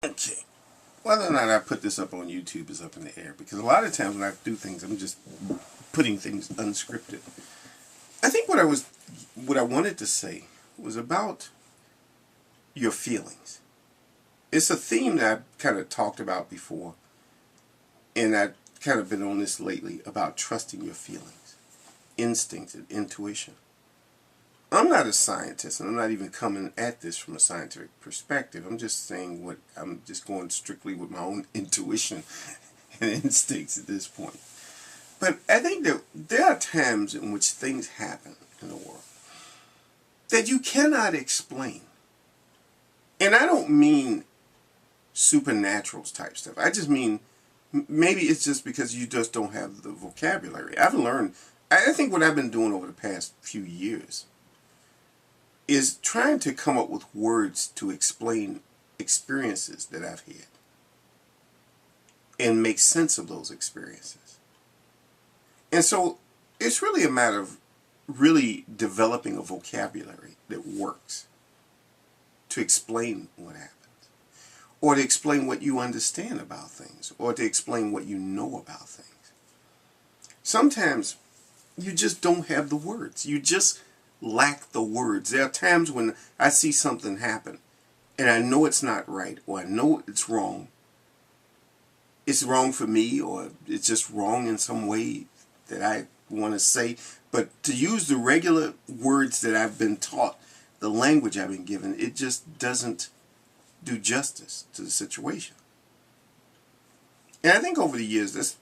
Okay. Whether or not I put this up on YouTube is up in the air because a lot of times when I do things, I'm just putting things unscripted. I think what I wanted to say was about your feelings. It's a theme that I've kind of talked about before, and I've kind of been on this lately about trusting your feelings, instinct, and intuition. I'm not a scientist, and I'm not even coming at this from a scientific perspective. I'm just saying I'm just going strictly with my own intuition and instincts at this point. But I think that there are times in which things happen in the world that you cannot explain. And I don't mean supernatural type stuff. I just mean maybe it's just because you just don't have the vocabulary. I've learned, I think what I've been doing over the past few years is trying to come up with words to explain experiences that I've had and make sense of those experiences. And so it's really a matter of really developing a vocabulary that works to explain what happens, or to explain what you understand about things, or to explain what you know about things. Sometimes you just don't have the words. You just lack the words. There are times when I see something happen and I know it's not right, or I know it's wrong. It's wrong for me, or it's just wrong in some way that I want to say. But to use the regular words that I've been taught, the language I've been given, it just doesn't do justice to the situation. And I think over the years, that's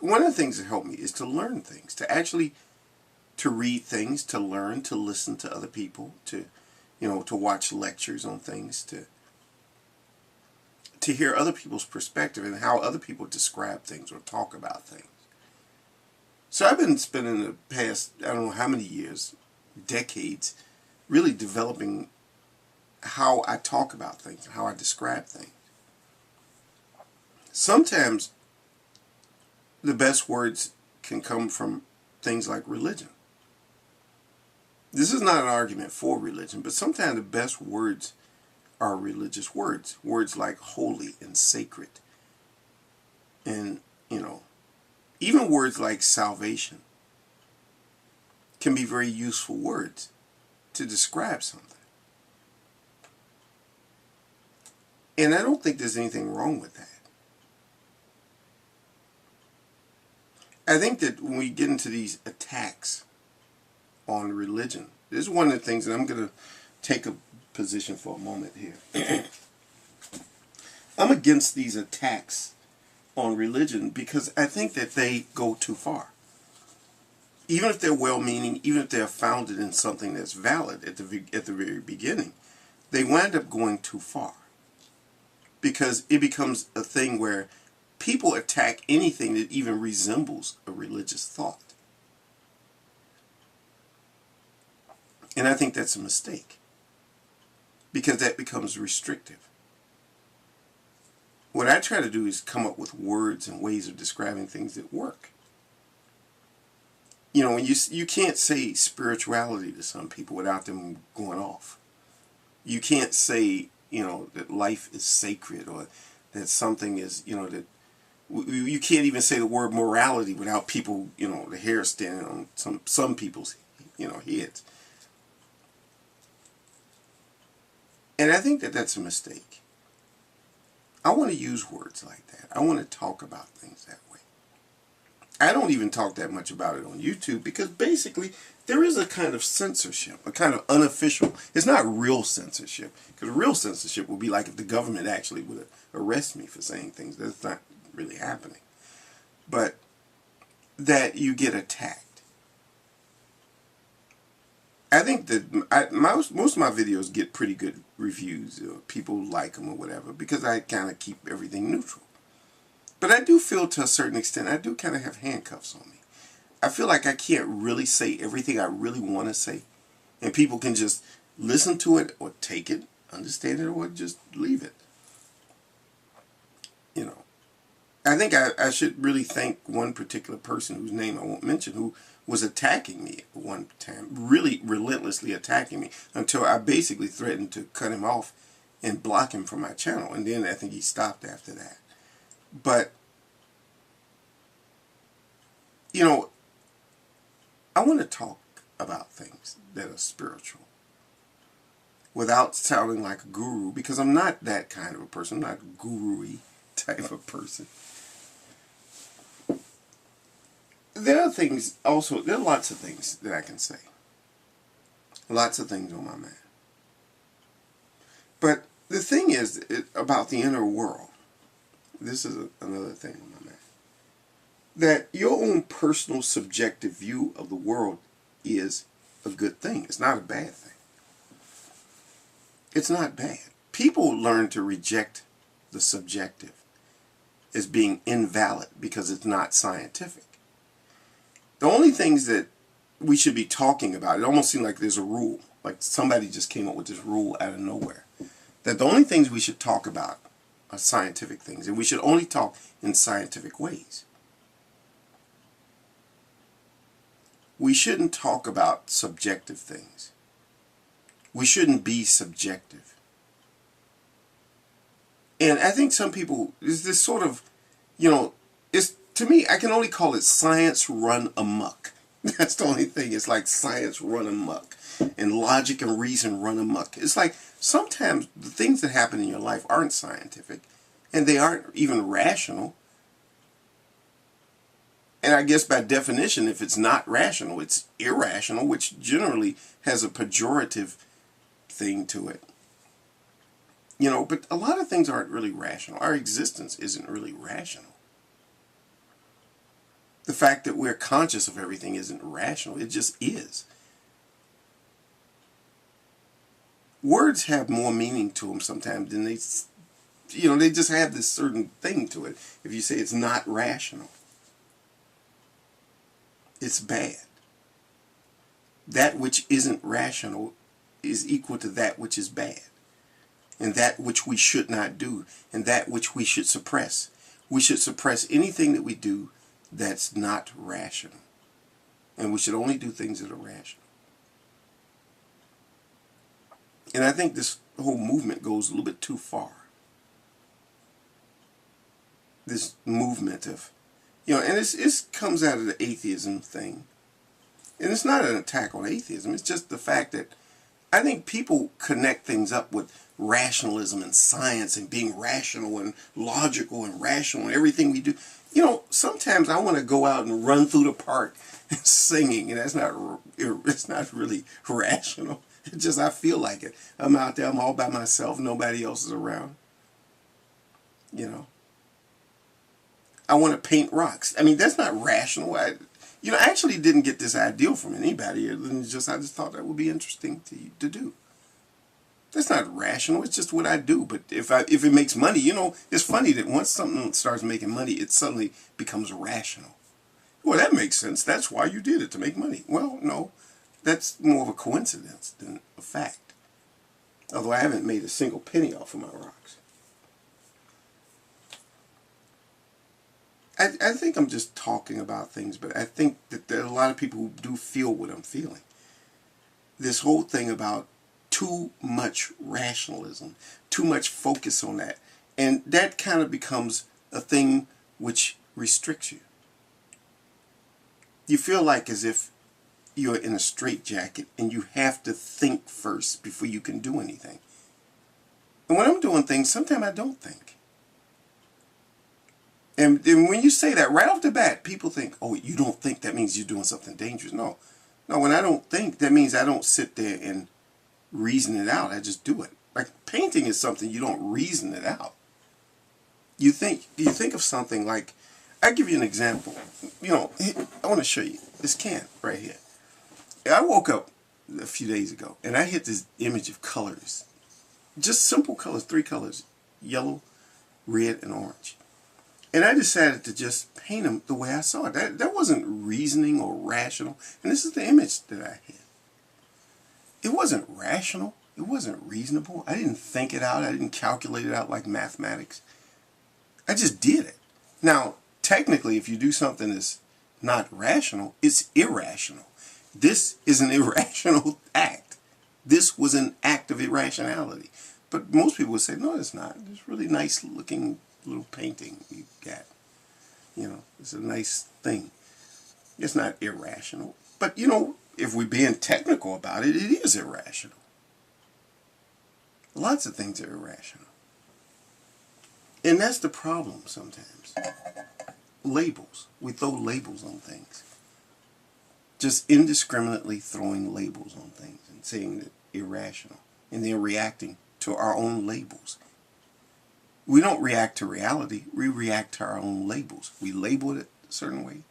one of the things that helped me is to learn things, to read things, to learn, to listen to other people, to watch lectures on things, to hear other people's perspective and how other people describe things or talk about things. So I've been spending the past, I don't know how many years, decades, really developing how I talk about things, how I describe things. Sometimes the best words can come from things like religion. This is not an argument for religion, but sometimes the best words are religious words. Words like holy and sacred. And, even words like salvation can be very useful words to describe something. And I don't think there's anything wrong with that. I think that when we get into these attacks on religion, this is one of the things that I'm going to take a position for a moment here. I'm against these attacks on religion because I think that they go too far. Even if they're well-meaning, even if they're founded in something that's valid at the very beginning, they wind up going too far. Because it becomes a thing where people attack anything that even resembles a religious thought. And I think that's a mistake, because that becomes restrictive. What I try to do is come up with words and ways of describing things that work. When you can't say spirituality to some people without them going off. You can't say, that life is sacred, or that something is, that you can't even say the word morality without people, the hair standing on some people's, heads. And I think that that's a mistake. I want to use words like that. I want to talk about things that way. I don't even talk that much about it on YouTube because basically there is a kind of censorship, a kind of unofficial. It's not real censorship, because real censorship would be like if the government actually would arrest me for saying things. That's not really happening. But that you get attacked. I think that most of my videos get pretty good reviews. People like them or whatever, because I kind of keep everything neutral. But I do feel to a certain extent, I do kind of have handcuffs on me. I feel like I can't really say everything I really want to say. And people can just listen to it or take it, understand it, or just leave it. I think I should really thank one particular person whose name I won't mention, who was attacking me at one time, really relentlessly attacking me, until I basically threatened to cut him off and block him from my channel. And then I think he stopped after that. But, you know, I want to talk about things that are spiritual without sounding like a guru, because I'm not that kind of a person. I'm not a guru-y type of person. There are things also, there are lots of things that I can say. Lots of things on my mind. But the thing is about the inner world, this is another thing on my mind, that your own personal subjective view of the world is a good thing. It's not a bad thing. It's not bad. People learn to reject the subjective as being invalid because it's not scientific. The only things that we should be talking about, it almost seems like there's a rule, like somebody just came up with this rule out of nowhere, that the only things we should talk about are scientific things, and we should only talk in scientific ways. We shouldn't talk about subjective things. We shouldn't be subjective. And I think some people, is this sort of, you know, it's, to me, I can only call it science run amok. That's the only thing. It's like science run amok. And logic and reason run amok. It's like sometimes the things that happen in your life aren't scientific. And they aren't even rational. And I guess by definition, if it's not rational, it's irrational, which generally has a pejorative thing to it. You know, but a lot of things aren't really rational. Our existence isn't really rational. The fact that we're conscious of everything isn't rational. It just is. Words have more meaning to them sometimes than they, you know, they just have this certain thing to it. If you say it's not rational, it's bad. That which isn't rational is equal to that which is bad. And that which we should not do. And that which we should suppress. We should suppress anything that we do that's not rational. And we should only do things that are rational. And I think this whole movement goes a little bit too far. This movement of, you know, and it comes out of the atheism thing. And it's not an attack on atheism. It's just the fact that I think people connect things up with rationalism and science and being rational and logical and rational and everything we do. You know, sometimes I want to go out and run through the park and singing, and it's not really rational. It's just I feel like it. I'm out there, I'm all by myself, nobody else is around. You know. I want to paint rocks. I mean, that's not rational. I actually didn't get this ideal from anybody. I just thought that would be interesting to do. That's not rational. It's just what I do. But if it makes money, you know, it's funny that once something starts making money, it suddenly becomes rational. Well, that makes sense. That's why you did it, to make money. Well, no, that's more of a coincidence than a fact. Although I haven't made a single penny off of my rocks. I think I'm just talking about things, but I think that there are a lot of people who do feel what I'm feeling. This whole thing about too much rationalism, too much focus on that, and that kind of becomes a thing which restricts you. You feel like as if you're in a straitjacket and you have to think first before you can do anything. And when I'm doing things, sometimes I don't think. And when you say that right off the bat, people think, oh, you don't think, that means you're doing something dangerous. No, when I don't think, that means I don't sit there and reason it out. I just do it. Like painting is something you don't reason it out. You think of something like, I'll give you an example. You know, I want to show you this can right here. I woke up a few days ago and I hit this image of colors. Just simple colors, 3 colors, yellow, red, and orange. And I decided to just paint them the way I saw it. That wasn't reasoning or rational. And this is the image that I had. It wasn't rational. It wasn't reasonable. I didn't think it out. I didn't calculate it out like mathematics. I just did it. Now, technically, if you do something that's not rational, it's irrational. This is an irrational act. This was an act of irrationality. But most people would say, no, it's not. It's really nice looking little painting you got. You know, it's a nice thing. It's not irrational. But, you know, if we're being technical about it, it is irrational. Lots of things are irrational. And that's the problem sometimes. Labels. We throw labels on things. Just indiscriminately throwing labels on things and saying that irrational. And then reacting to our own labels. We don't react to reality. We react to our own labels. We label it a certain way.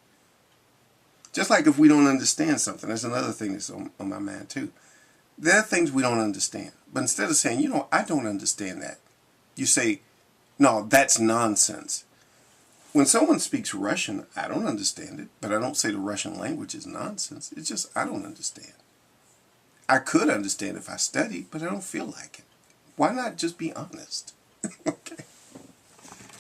Just like if we don't understand something. That's another thing that's on my mind too. There are things we don't understand. But instead of saying, you know, I don't understand that, you say, no, that's nonsense. When someone speaks Russian, I don't understand it. But I don't say the Russian language is nonsense. It's just I don't understand. I could understand if I studied, but I don't feel like it. Why not just be honest? Okay.